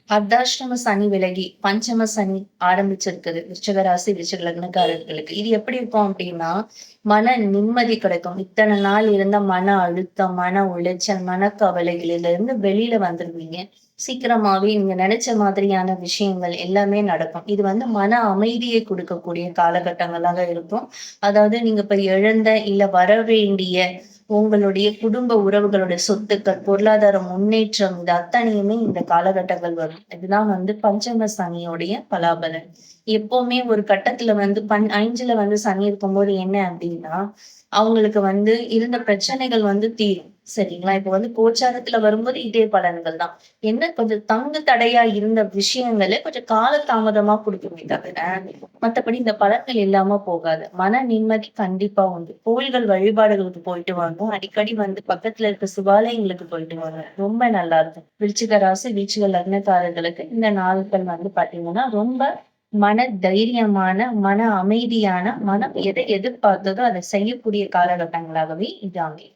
அர்த்தாஷ்டம சனி விலகி, பஞ்சம சனி ஆரம்பிச்சிருக்குது. விருச்சிக ராசி, விருச்சிக லக்னக்காரர்களுக்கு. இது எப்படி இருக்கும் அப்டின்னா, மன நிம்மதி கிடைக்கும். இத்தன நாள் இருந்த மன அழுத்தம், மன உளைச்சல், மனக்கவலைகளிலிருந்து வெளியில வந்துருவீங்க. சீக்கிரமாவே நீங்க நெனச்ச மாதிரியான விஷயங்கள் எல்லாமே நடக்கும். இது மன அமைதியை குடுக்கக்கூடிய காலகட்டங்களாக இருக்கும். அதாவது நீங்க இப்ப இழந்த, இல்ல வரவேண்டிய உங்களுடைய குடும்ப உறவுகளுடைய சொத்துக்கள், பொருளாதார முன்னேற்றம் இது அத்தனையுமே இந்த காலகட்டங்கள் வரும். இதுதான் பஞ்சம சனியோடைய பலாபலன். எப்பவுமே ஒரு கட்டத்துல 5ல சனி இருக்கும்போது என்ன அப்டின்னா, அவங்களுக்கு இருந்த பிரச்சனைகள் தீரும். சரிங்களா? இப்ப கோச்சாரத்துல வரும்போது இதே பலன்கள் தான். என்ன கொஞ்சம் தங்கு தடையா இருந்த விஷயங்கள கொஞ்சம் கால தாமதமா குடுக்குமே தவிர, மத்தபடி இந்த பலன்கள் இல்லாம போகாது. மன நிம்மதி கண்டிப்பா உண்டு. கோயில்கள் வழிபாடுகளுக்கு போயிட்டு வாங்க. அடிக்கடி பக்கத்துல இருக்க சிவாலயங்களுக்கு போயிட்டு வாங்க. ரொம்ப நல்லா இருக்கும். விருச்சிக ராசி, விருச்சிக லக்னக்காரர்களுக்கு இந்த நாட்கள் பார்த்தீங்கன்னா, ரொம்ப மன தைரியமான, மன அமைதியான, மனம் எதை எதிர்பார்த்ததோ அத செய்யக்கூடிய காலகட்டங்களாகவே இது அமையும்.